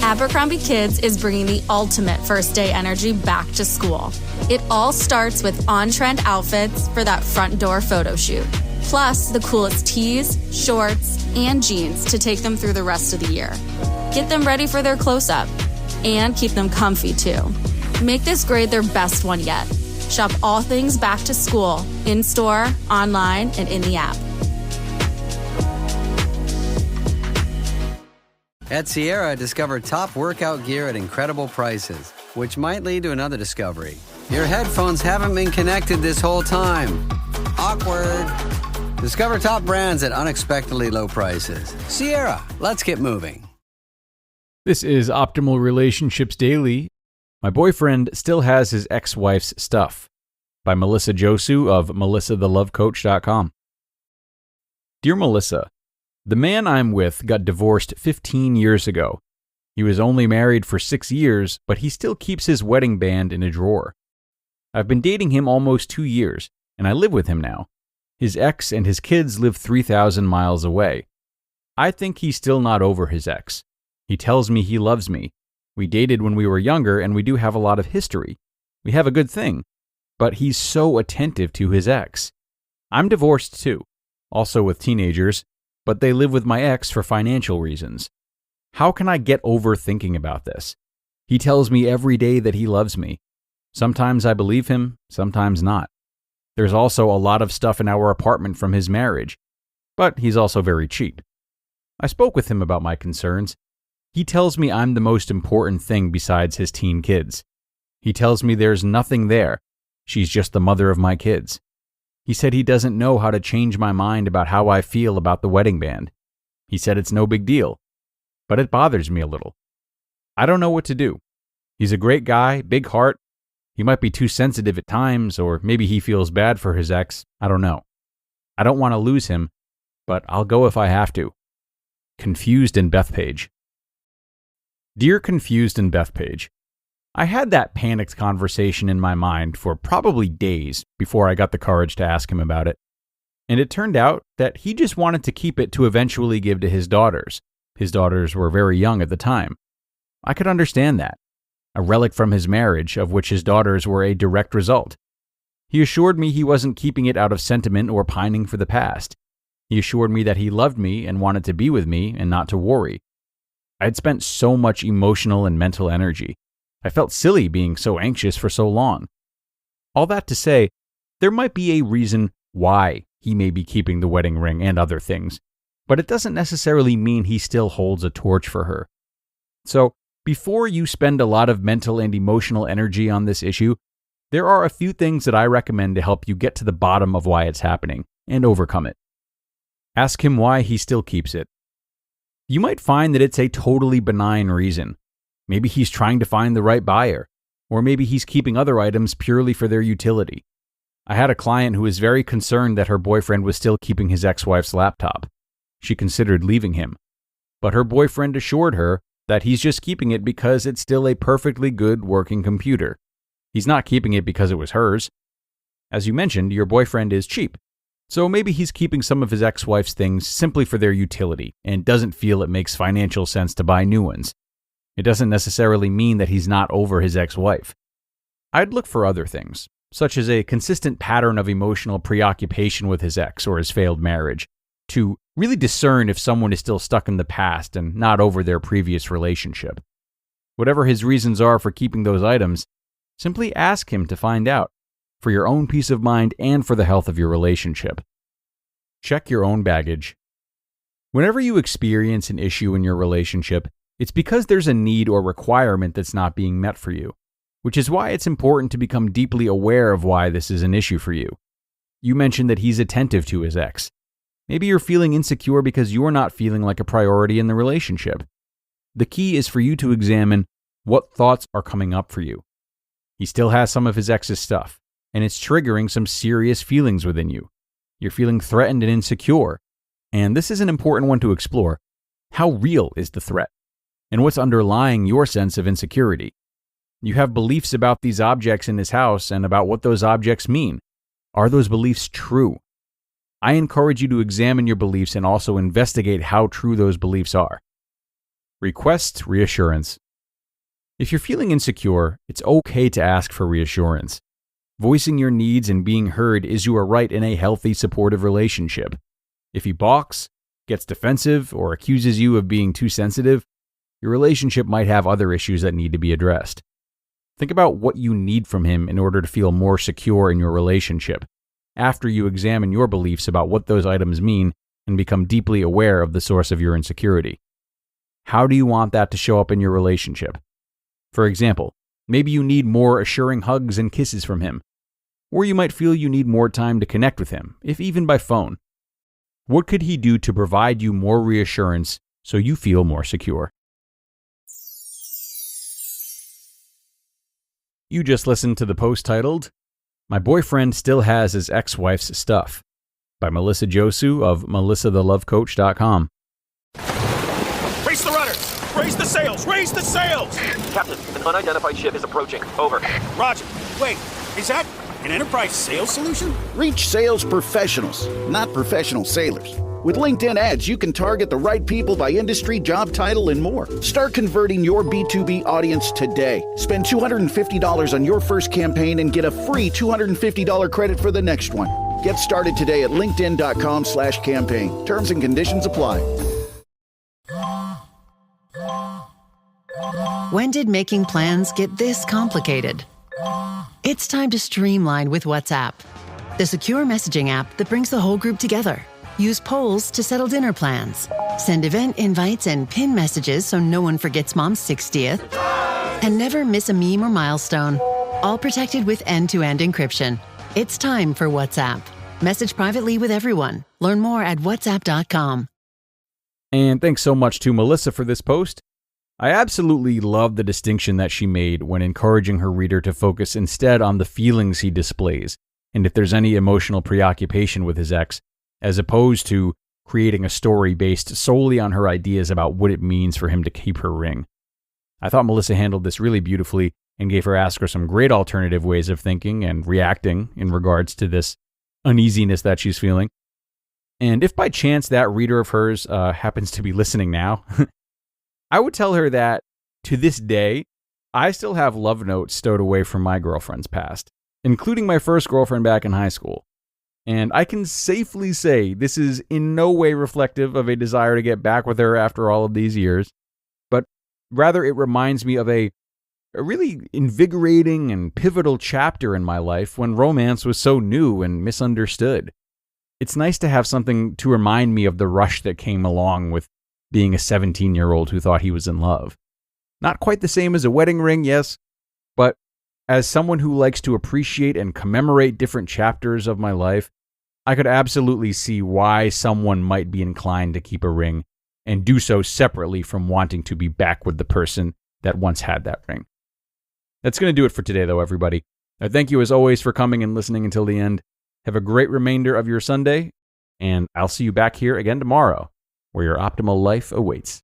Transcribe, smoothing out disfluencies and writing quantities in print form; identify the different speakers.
Speaker 1: Abercrombie Kids is bringing the ultimate first day energy back to school. It all starts with on-trend outfits for that front door photo shoot. Plus, the coolest tees, shorts, and jeans to take them through the rest of the year. Get them ready for their close-up. And keep them comfy, too. Make this grade their best one yet. Shop all things back to school, in-store, online, and in the app.
Speaker 2: At Sierra, discover top workout gear at incredible prices, which might lead to another discovery. Your headphones haven't been connected this whole time. Awkward. Discover top brands at unexpectedly low prices. Sierra, let's get moving.
Speaker 3: This is Optimal Relationships Daily. My boyfriend still has his ex-wife's stuff. By Melissa Josue of melissathelovecoach.com. Dear Melissa, the man I'm with got divorced 15 years ago. He was only married for 6 years, but he still keeps his wedding band in a drawer. I've been dating him almost 2 years, and I live with him now. His ex and his kids live 3,000 miles away. I think he's still not over his ex. He tells me he loves me. We dated when we were younger, and we do have a lot of history. We have a good thing, but he's so attentive to his ex. I'm divorced too, also with teenagers, but they live with my ex for financial reasons. How can I get over thinking about this? He tells me every day that he loves me. Sometimes I believe him, sometimes not. There's also a lot of stuff in our apartment from his marriage, but he's also very cheap. I spoke with him about my concerns. He tells me I'm the most important thing besides his teen kids. He tells me there's nothing there. She's just the mother of my kids. He said he doesn't know how to change my mind about how I feel about the wedding band. He said it's no big deal, but it bothers me a little. I don't know what to do. He's a great guy, big heart. He might be too sensitive at times, or maybe he feels bad for his ex. I don't know. I don't want to lose him, but I'll go if I have to. Confused and Bethpage. Dear Confused and Bethpage, I had that panicked conversation in my mind for probably days before I got the courage to ask him about it. And it turned out that he just wanted to keep it to eventually give to his daughters. His daughters were very young at the time. I could understand that. A relic from his marriage, of which his daughters were a direct result. He assured me he wasn't keeping it out of sentiment or pining for the past. He assured me that he loved me and wanted to be with me and not to worry. I had spent so much emotional and mental energy. I felt silly being so anxious for so long. All that to say, there might be a reason why he may be keeping the wedding ring and other things, but it doesn't necessarily mean he still holds a torch for her. So, before you spend a lot of mental and emotional energy on this issue, there are a few things that I recommend to help you get to the bottom of why it's happening and overcome it. Ask him why he still keeps it. You might find that it's a totally benign reason. Maybe he's trying to find the right buyer, or maybe he's keeping other items purely for their utility. I had a client who was very concerned that her boyfriend was still keeping his ex-wife's laptop. She considered leaving him, but her boyfriend assured her that he's just keeping it because it's still a perfectly good working computer. He's not keeping it because it was hers. As you mentioned, your boyfriend is cheap, so maybe he's keeping some of his ex-wife's things simply for their utility and doesn't feel it makes financial sense to buy new ones. It doesn't necessarily mean that he's not over his ex-wife. I'd look for other things, such as a consistent pattern of emotional preoccupation with his ex or his failed marriage, to really discern if someone is still stuck in the past and not over their previous relationship. Whatever his reasons are for keeping those items, simply ask him to find out, for your own peace of mind and for the health of your relationship. Check your own baggage. Whenever you experience an issue in your relationship, it's because there's a need or requirement that's not being met for you, which is why it's important to become deeply aware of why this is an issue for you. You mentioned that he's attentive to his ex. Maybe you're feeling insecure because you're not feeling like a priority in the relationship. The key is for you to examine what thoughts are coming up for you. He still has some of his ex's stuff, and it's triggering some serious feelings within you. You're feeling threatened and insecure, and this is an important one to explore. How real is the threat? And what's underlying your sense of insecurity? You have beliefs about these objects in his house and about what those objects mean. Are those beliefs true? I encourage you to examine your beliefs and also investigate how true those beliefs are. Request reassurance. If you're feeling insecure, it's okay to ask for reassurance. Voicing your needs and being heard is your right in a healthy, supportive relationship. If he balks, gets defensive, or accuses you of being too sensitive, your relationship might have other issues that need to be addressed. Think about what you need from him in order to feel more secure in your relationship, after you examine your beliefs about what those items mean and become deeply aware of the source of your insecurity. How do you want that to show up in your relationship? For example, maybe you need more assuring hugs and kisses from him. Or you might feel you need more time to connect with him, if even by phone. What could he do to provide you more reassurance so you feel more secure? You just listened to the post titled, "My Boyfriend Still Has His Ex-Wife's Stuff," by Melissa Josue of melissathelovecoach.com.
Speaker 4: Raise the rudders! Raise the sails! Raise the sails!
Speaker 5: Captain, an unidentified ship is approaching. Over.
Speaker 4: Roger. Wait, is that an enterprise sales solution?
Speaker 6: Reach sales professionals, not professional sailors. With LinkedIn ads, you can target the right people by industry, job title, and more. Start converting your B2B audience today. Spend $250 on your first campaign and get a free $250 credit for the next one. Get started today at linkedin.com/campaign. Terms and conditions apply.
Speaker 7: When did making plans get this complicated? It's time to streamline with WhatsApp, the secure messaging app that brings the whole group together. Use polls to settle dinner plans. Send event invites and pin messages so no one forgets Mom's 60th. And never miss a meme or milestone. All protected with end-to-end encryption. It's time for WhatsApp. Message privately with everyone. Learn more at whatsapp.com.
Speaker 3: And thanks so much to Melissa for this post. I absolutely love the distinction that she made when encouraging her reader to focus instead on the feelings he displays, and if there's any emotional preoccupation with his ex, as opposed to creating a story based solely on her ideas about what it means for him to keep her ring. I thought Melissa handled this really beautifully and gave her asker some great alternative ways of thinking and reacting in regards to this uneasiness that she's feeling. And if by chance that reader of hers happens to be listening now, I would tell her that, to this day, I still have love notes stowed away from my girlfriend's past, including my first girlfriend back in high school. And I can safely say this is in no way reflective of a desire to get back with her after all of these years, but rather it reminds me of a really invigorating and pivotal chapter in my life when romance was so new and misunderstood. It's nice to have something to remind me of the rush that came along with being a 17-year-old who thought he was in love. Not quite the same as a wedding ring, yes, but as someone who likes to appreciate and commemorate different chapters of my life, I could absolutely see why someone might be inclined to keep a ring and do so separately from wanting to be back with the person that once had that ring. That's going to do it for today, though, everybody. Thank you, as always, for coming and listening until the end. Have a great remainder of your Sunday, and I'll see you back here again tomorrow, where your optimal life awaits.